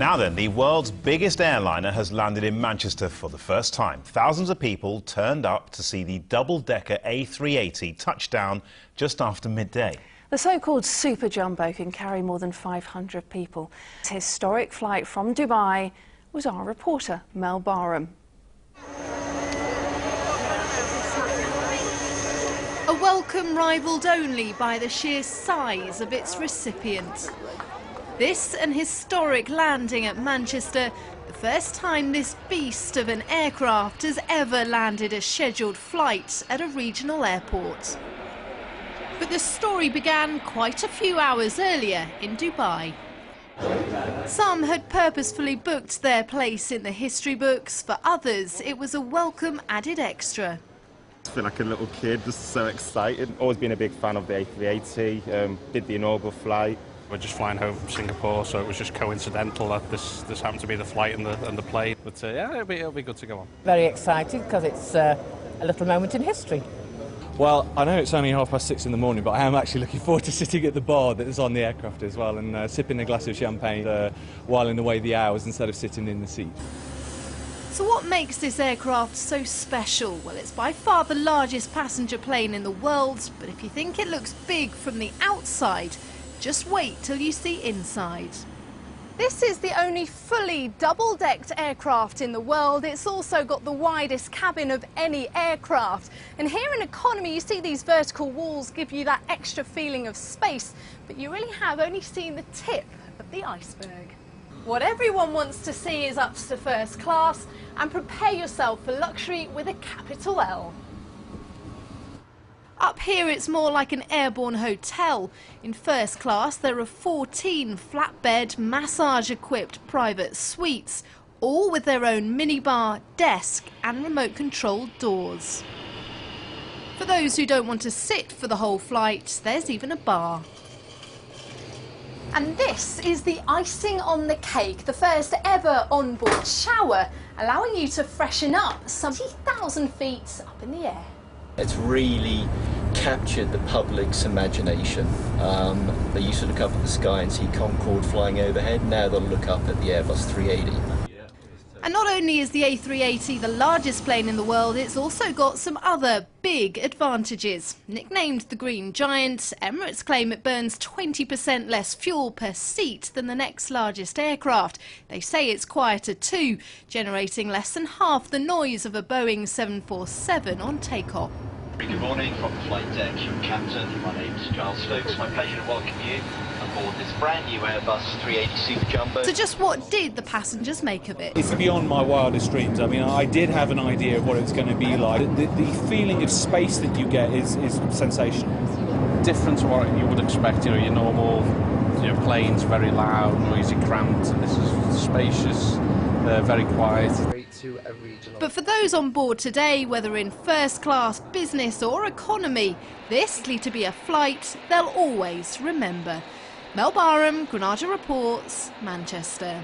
Now then, the world's biggest airliner has landed in Manchester for the first time. Thousands of people turned up to see the double-decker A380 touch down just after midday. The so-called Super Jumbo can carry more than 500 people. This historic flight from Dubai was our reporter, Mel Barham. A welcome rivalled only by the sheer size of its recipient. This an historic landing at Manchester, the first time this beast of an aircraft has ever landed a scheduled flight at a regional airport. But the story began quite a few hours earlier in Dubai. Some had purposefully booked their place in the history books, for others it was a welcome added extra. I feel like a little kid, just so excited. Always been a big fan of the A380, did the inaugural flight. We're just flying home from Singapore, so it was just coincidental that this happened to be the flight and the plane. But yeah, it'll be good to go on. Very excited because it's a little moment in history. Well, I know it's only 6:30 in the morning, but I am actually looking forward to sitting at the bar that is on the aircraft as well and sipping a glass of champagne, whiling away the hours instead of sitting in the seat. So what makes this aircraft so special? Well, it's by far the largest passenger plane in the world, but if you think it looks big from the outside, just wait till you see inside. This is the only fully double-decked aircraft in the world. It's also got the widest cabin of any aircraft. And here in economy, you see these vertical walls give you that extra feeling of space, but you really have only seen the tip of the iceberg. What everyone wants to see is up to first class, and prepare yourself for luxury with a capital L. Up here it's more like an airborne hotel. In first class there are 14 flatbed, massage-equipped private suites, all with their own minibar, desk and remote-controlled doors. For those who don't want to sit for the whole flight, there's even a bar. And this is the icing on the cake, the first ever onboard shower, allowing you to freshen up some 20,000 feet up in the air. It's really captured the public's imagination. They used to look up at the sky and see Concorde flying overhead. Now they'll look up at the Airbus 380. And not only is the A380 the largest plane in the world, it's also got some other big advantages. Nicknamed the Green Giant, Emirates claim it burns 20% less fuel per seat than the next largest aircraft. They say it's quieter too, generating less than half the noise of a Boeing 747 on takeoff. Good morning from the flight deck, your captain. My name's Giles Stokes. My pleasure to welcome you aboard this brand new Airbus 380 Super Jumbo. So just what did the passengers make of it? It's beyond my wildest dreams. I mean, I did have an idea of what it's going to be like. The feeling of space that you get is sensational. Different to what you would expect, your normal planes, very loud, noisy, cramped, and this is spacious, very quiet. But for those on board today, whether in first class, business or economy, this likely to be a flight they'll always remember. Mel Barham, Granada Reports, Manchester.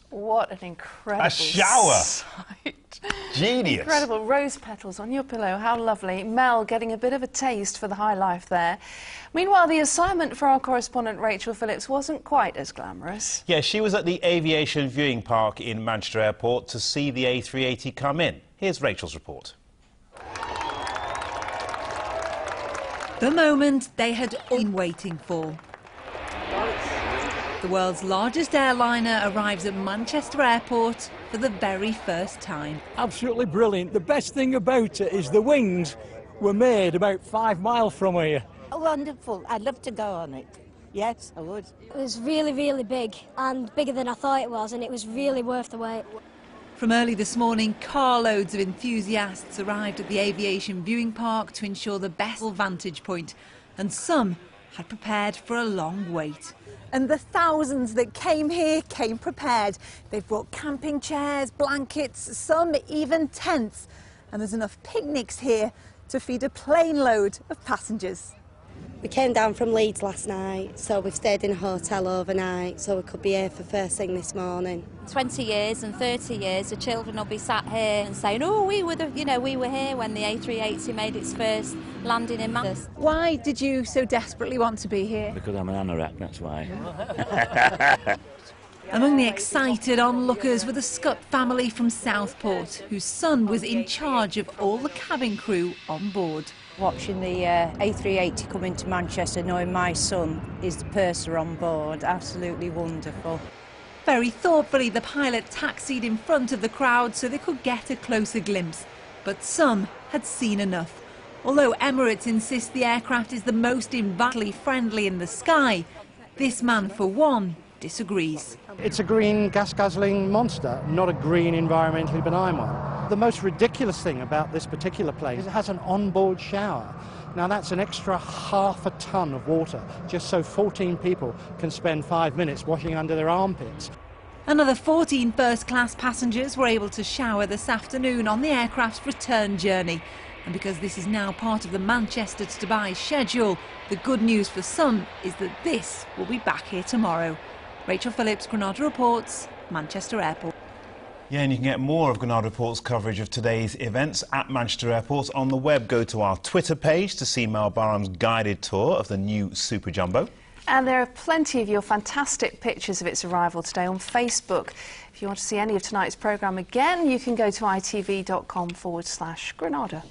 What an incredible A shower! sight. Genius! Incredible. Rose petals on your pillow. How lovely. Mel getting a bit of a taste for the high life there. Meanwhile, the assignment for our correspondent Rachel Phillips wasn't quite as glamorous. Yeah, she was at the Aviation Viewing Park in Manchester Airport to see the A380 come in. Here's Rachel's report. The moment they had all been waiting for. The world's largest airliner arrives at Manchester Airport for the very first time. Absolutely brilliant. The best thing about it is the wings were made about 5 miles from here. Wonderful. I'd love to go on it. Yes, I would. It was really, really big, and bigger than I thought it was, and it was really worth the wait. From early this morning, carloads of enthusiasts arrived at the Aviation Viewing Park to ensure the best vantage point, and some had prepared for a long wait. And the thousands that came here came prepared. They've brought camping chairs, blankets, some even tents. And there's enough picnics here to feed a plane load of passengers. We came down from Leeds last night, so we've stayed in a hotel overnight, so we could be here for first thing this morning. 20 years and 30 years, the children will be sat here and saying, oh, we were here when the A380 made its first landing in Manchester. Why did you so desperately want to be here? Because I'm an anorak, that's why. Among the excited onlookers were the Scott family from Southport, whose son was in charge of all the cabin crew on board. Watching the A380 come into Manchester, knowing my son is the purser on board, absolutely wonderful. Very thoughtfully, the pilot taxied in front of the crowd so they could get a closer glimpse. But some had seen enough. Although Emirates insists the aircraft is the most environmentally friendly in the sky, this man, for one, disagrees. It's a green gas-guzzling monster, not a green environmentally benign one. The most ridiculous thing about this particular plane is it has an onboard shower. Now that's an extra half a ton of water, just so 14 people can spend 5 minutes washing under their armpits. Another 14 first-class passengers were able to shower this afternoon on the aircraft's return journey. And because this is now part of the Manchester to Dubai schedule, the good news for some is that this will be back here tomorrow. Rachel Phillips, Granada Reports, Manchester Airport. Yeah, and you can get more of Granada Report's coverage of today's events at Manchester Airport on the web. Go to our Twitter page to see Mel Barham's guided tour of the new Super Jumbo. And there are plenty of your fantastic pictures of its arrival today on Facebook. If you want to see any of tonight's programme again, you can go to itv.com/Granada.